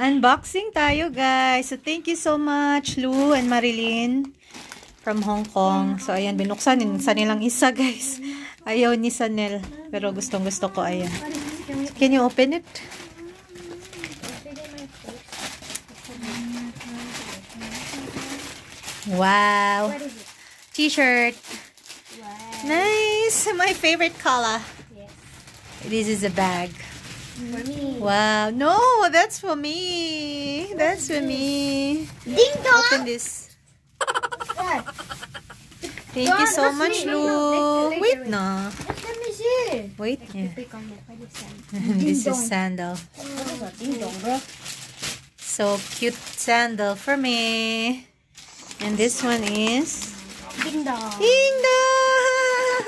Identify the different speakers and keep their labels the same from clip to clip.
Speaker 1: Unboxing tayo, guys. So, thank you so much, Lou and Marilyn from Hong Kong. So, ayan, binuksan sa nilang isa, guys. Ayaw ni Sanel. Pero gustong-gusto ko, ayan. So, can you open it? Wow. T-shirt. Wow. Nice. My favorite color. Yes. This is a bag. For me. Wow. No, that's for me. That's for me.
Speaker 2: Ding dong.
Speaker 1: Open this. Thank you so much, Lou. Wait, no.
Speaker 2: Let me see.
Speaker 1: Wait. Yeah. This is sandal.
Speaker 2: Ding dong, bro.
Speaker 1: So cute sandal for me. And this one is
Speaker 2: Ding dong.
Speaker 1: ding dong.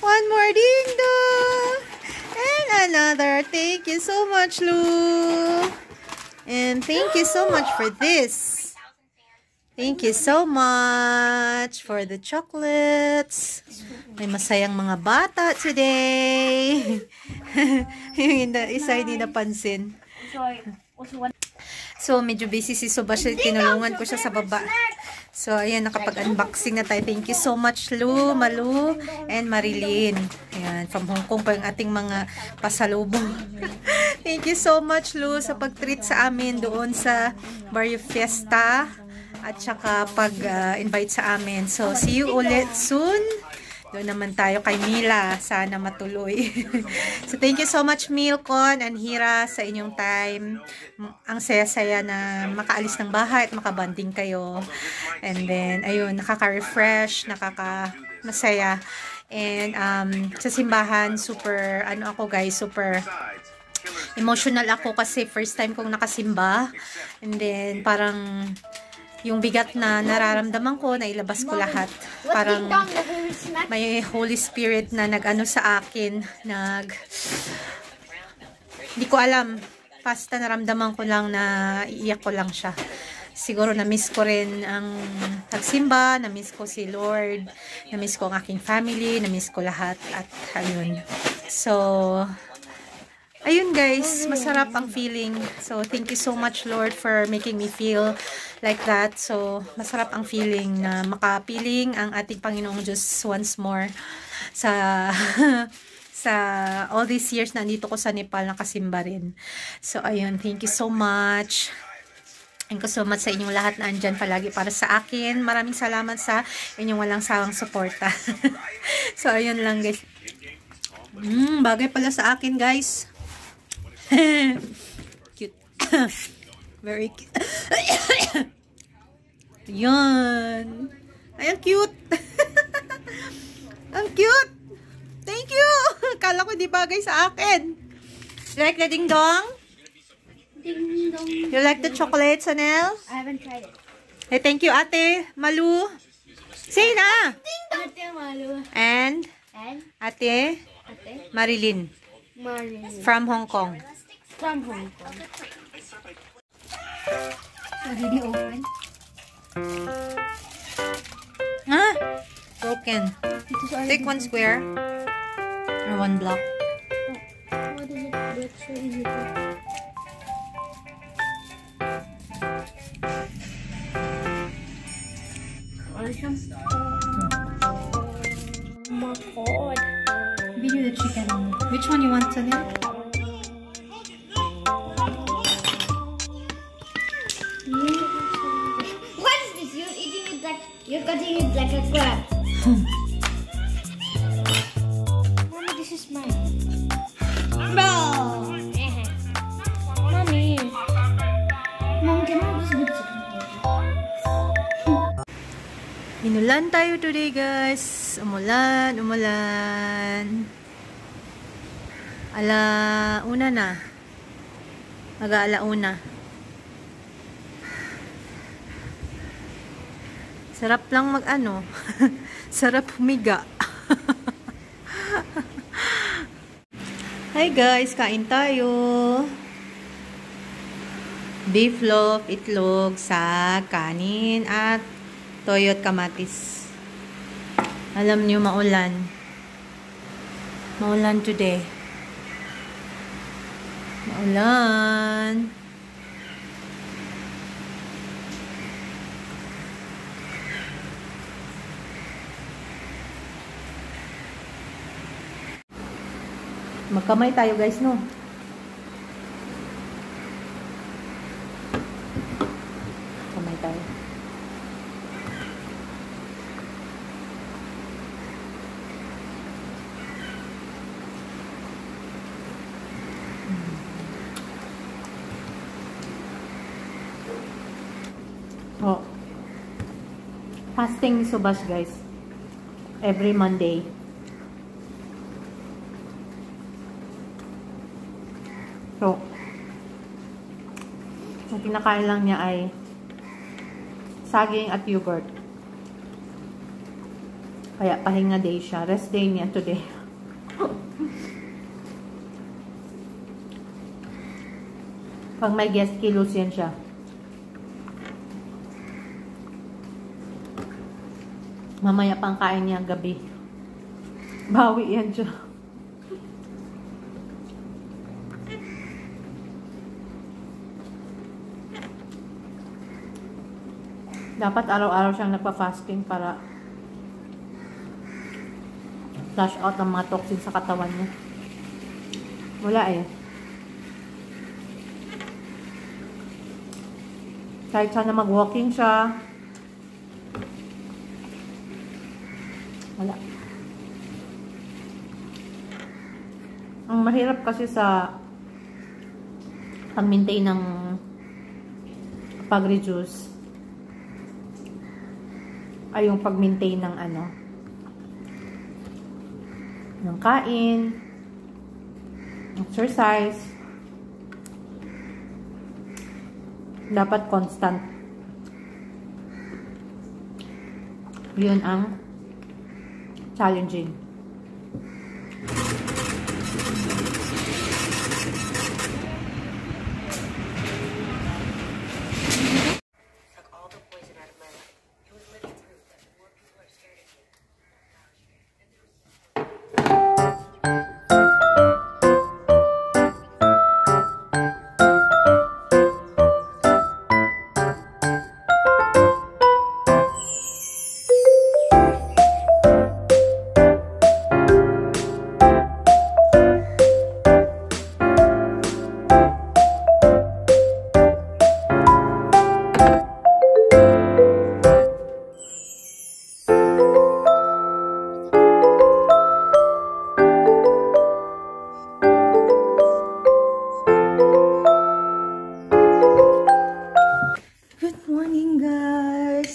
Speaker 1: One more ding dong. And another. Thank you so much, Lou. And thank you so much for this. Thank you so much for the chocolates. May masayang mga bata today. Yung isa hindi napansin. So, medyo busy si Subash. Tinulungan ko siya sa baba. So, ayan, nakapag-unboxing na tayo. Thank you so much, Lou, Malu, and Marilyn. Ayan, from Hong Kong pa yung ating mga pasalubong. Thank you so much, Lou, sa pag-treat sa amin doon sa Barrio Fiesta. At saka pag-invite sa amin. So, see you ulit soon. Doon naman tayo kay Mila. Sana matuloy. So, thank you so much, Milcon and Hira, sa inyong time. Ang saya-saya na makaalis ng bahay at makabanding kayo. And then, ayun, nakaka-refresh, nakaka-masaya. And, sa simbahan, super, ano ako guys, super emotional ako kasi first time kong nakasimba. And then, parang yung bigat na nararamdaman ko, nailabas ko lahat. Parang may Holy Spirit na nag-ano sa akin, hindi ko alam. Basta naramdaman ko lang na iiyak ko lang siya. Siguro na-miss ko rin ang pagsimba, na-miss ko si Lord, na-miss ko ang aking family, na-miss ko lahat. At ayun. So, ayun guys, masarap ang feeling. So, thank you so much Lord for making me feel like that. So, masarap ang feeling na makapiling ang ating Panginoong Diyos once more sa sa all these years na nandito ko sa Nepal, nakasimba rin. So, ayun, thank you so much. Thank you so much sa inyong lahat na andyan palagi para sa akin. Maraming salamat sa inyong walang sawang suporta. So, ayun lang guys. Bagay pala sa akin guys. Cute. Very cute. Yan. Ay, ang cute. Ang cute. Thank you. Kala ko di bagay sa akin. You like the ding dong?
Speaker 2: Ding dong.
Speaker 1: You like the chocolate, Sanel?
Speaker 2: I haven't tried it.
Speaker 1: Hey, thank you, Ate Malu. Say na.
Speaker 2: Ate Malu.
Speaker 1: And Ate
Speaker 2: Ate
Speaker 1: Marilyn.
Speaker 2: Marilyn.
Speaker 1: From Hong Kong.
Speaker 2: From Hong Kong. So, did you open?
Speaker 1: Huh? Broken. Take one square. Or one block.
Speaker 2: What is it? That's so easy to... Oh my god.
Speaker 1: Video the chicken. Which one you want, Sanel?
Speaker 2: What is this? You're eating it like... You're cutting it like a crab. Mommy, this is mine.
Speaker 1: Bro!
Speaker 2: Mommy. Mom, can I have this good chicken?
Speaker 1: Inulan tayo today, guys. Umulan, umulan. Alauna na. Mag-aalauna. Sarap lang mag-ano. Sarap humiga. Hi guys, kain tayo. Beef loaf, itlog sa kanin at toyo at kamatis. Alam nyo, maulan. Maulan today. Maulan. Magkamay tayo guys, no? Kamay tayo. Oh. Fasting ni Subhash guys. Every Monday. So, ang kinakain lang niya ay saging at yogurt. Kaya pahinga day siya. Rest day niya today. Pag may guest, kilos yan siya. Mamaya pang kain niya gabi. Bawi yan siya. Dapat araw-araw siyang nagpa-fasting para flush out ang mga toxin sa katawan niya. Wala eh. Kahit sana mag-walking siya. Wala. Ang mahirap kasi sa pag-maintain ng pag-reduce ay yung pag-maintain ng ng kain, exercise. Dapat constant. Yun ang challenging.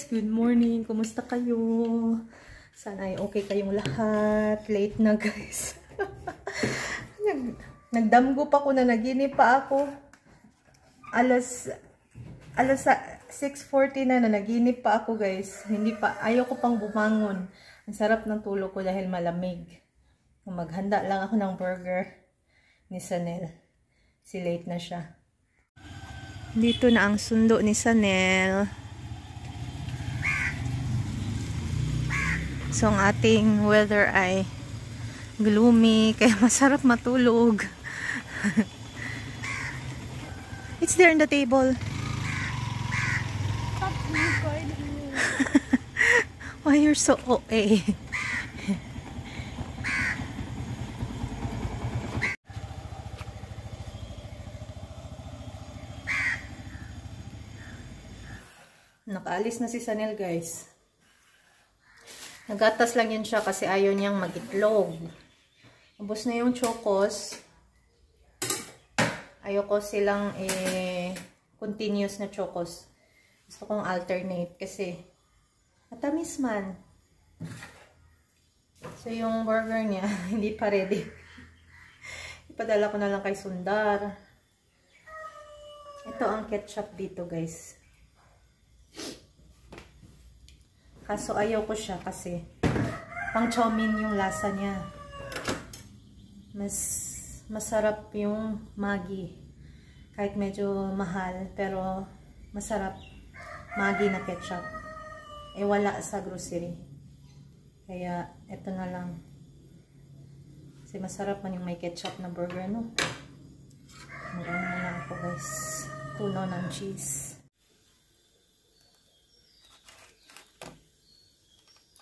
Speaker 1: Good morning. Kumusta kayo? Sana ay okay kayong lahat. Late na guys. Nagdamgo pa ako na naginip pa ako. Alas 6:40 na naginip pa ako guys. Ayaw ko pang bumangon. Ang sarap ng tulog ko dahil malamig. Maghanda lang ako ng burger ni Sanel. Si late na siya. Dito na ang sundo ni Sanel. So, ang ating weather ay gloomy, kaya masarap matulog. It's there on the table.
Speaker 2: Stop recording me.
Speaker 1: Why you're so OA? Nakaalis na si Sanel guys. Nagatas lang yun siya kasi ayaw niyang mag-itlog. Ubus na yung chocos. Ayoko silang continuous na chocos. Gusto kong alternate kasi matamis man. So yung burger niya hindi pa ready. Ipadala ko na lang kay Sundar. Ito ang ketchup dito guys. Kaso ayaw ko siya kasi pang chow mein yung lasa niya. Masarap yung Maggi. Kahit medyo mahal, pero masarap. Maggi na ketchup. Wala sa grocery. Kaya ito na lang. Kasi masarap man yung may ketchup na burger, no? Marami na lang ako guys. Tunaw ng cheese.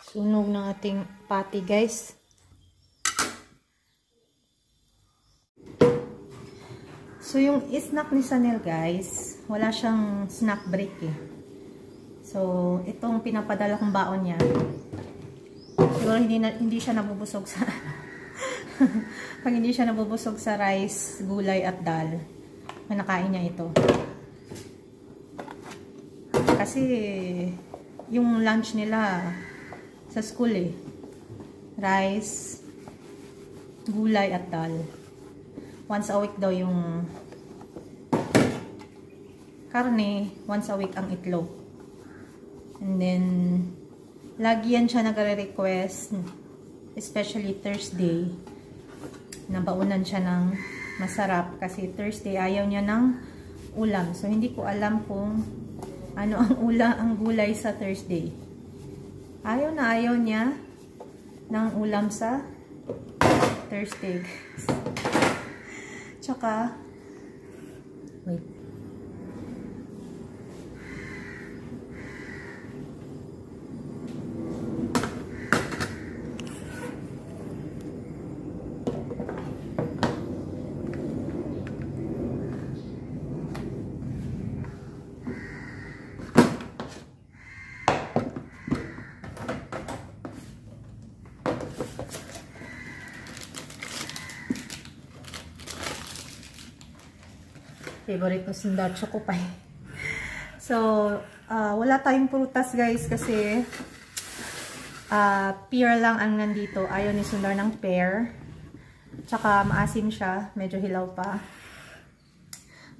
Speaker 1: Sunog ng ating patty guys. So, yung snack ni Sanel, guys, wala siyang snack break eh. So, itong pinapadala kong baon niya, siguro hindi siya nabubusog sa pag hindi siya nabubusog sa rice, gulay at dal, manakain niya ito. Kasi yung lunch nila sa school eh, rice, gulay at dal. Once a week daw yung karne, once a week ang itlog. And then lagi yan siya nagre-request, especially Thursday, na baunan siya ng masarap kasi Thursday ayaw niya ng ulam. So hindi ko alam kung ano ang gulay sa Thursday. Ayaw na ayaw niya ng ulam sa Thursday. Tsaka, wait. Favorite ko sundar, choco pie. So, wala tayong prutas guys kasi pear lang ang nandito. Ayaw ni Sundar ng pear. Tsaka maasim siya, medyo hilaw pa.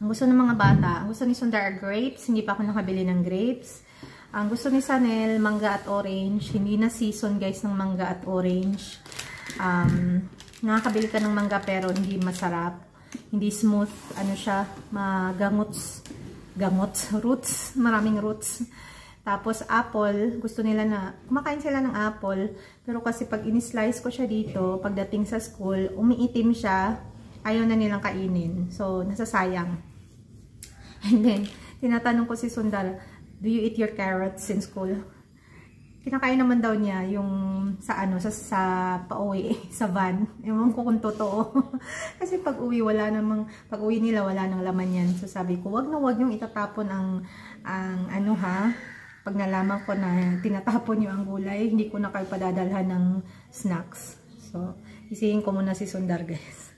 Speaker 1: Ang gusto ng mga bata, ang gusto ni Sundar grapes, hindi pa ako nakabili ng grapes. Ang gusto ni Sanel, mangga at orange. Hindi na season guys ng mangga at orange. Nakakabili ka ng mangga pero hindi masarap. Hindi smooth, ano siya, magangots, roots, maraming roots. Tapos apple, gusto nila na, kumakain sila ng apple, pero kasi pag in-slice ko siya dito, pagdating sa school, umiitim siya, ayaw na nilang kainin. So, nasasayang. And then, tinatanong ko si Sundar, do you eat your carrots in school? Kinakain naman daw niya yung sa ano sa pauwi sa van. Ewan ko kung totoo. Kasi pag uwi nila wala nang laman yan. So sabi ko, wag yung itatapon ang ano ha. Pag nalaman ko na tinatapon niyo ang gulay, hindi ko na kayo padadalhan ng snacks. So, isihin ko muna si Sundar, guys.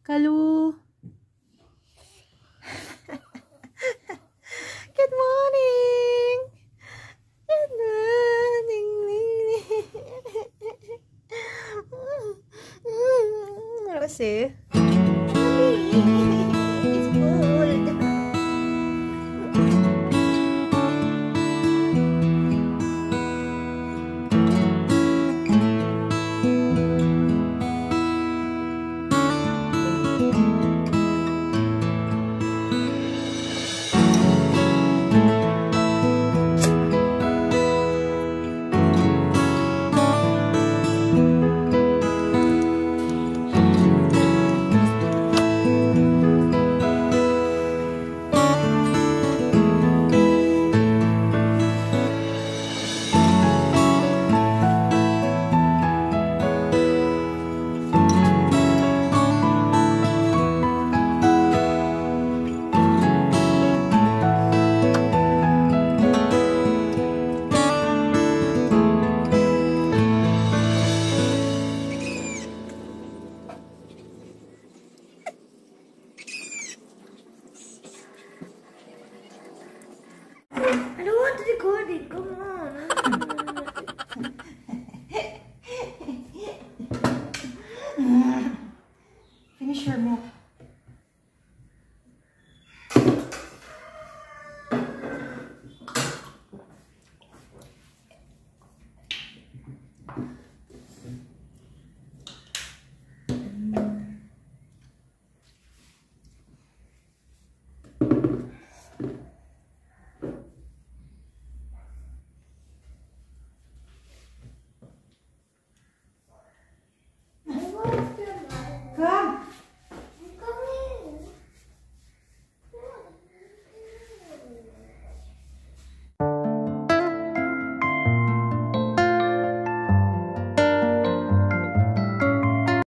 Speaker 1: Kalu! Good morning! Good morning! Kasi,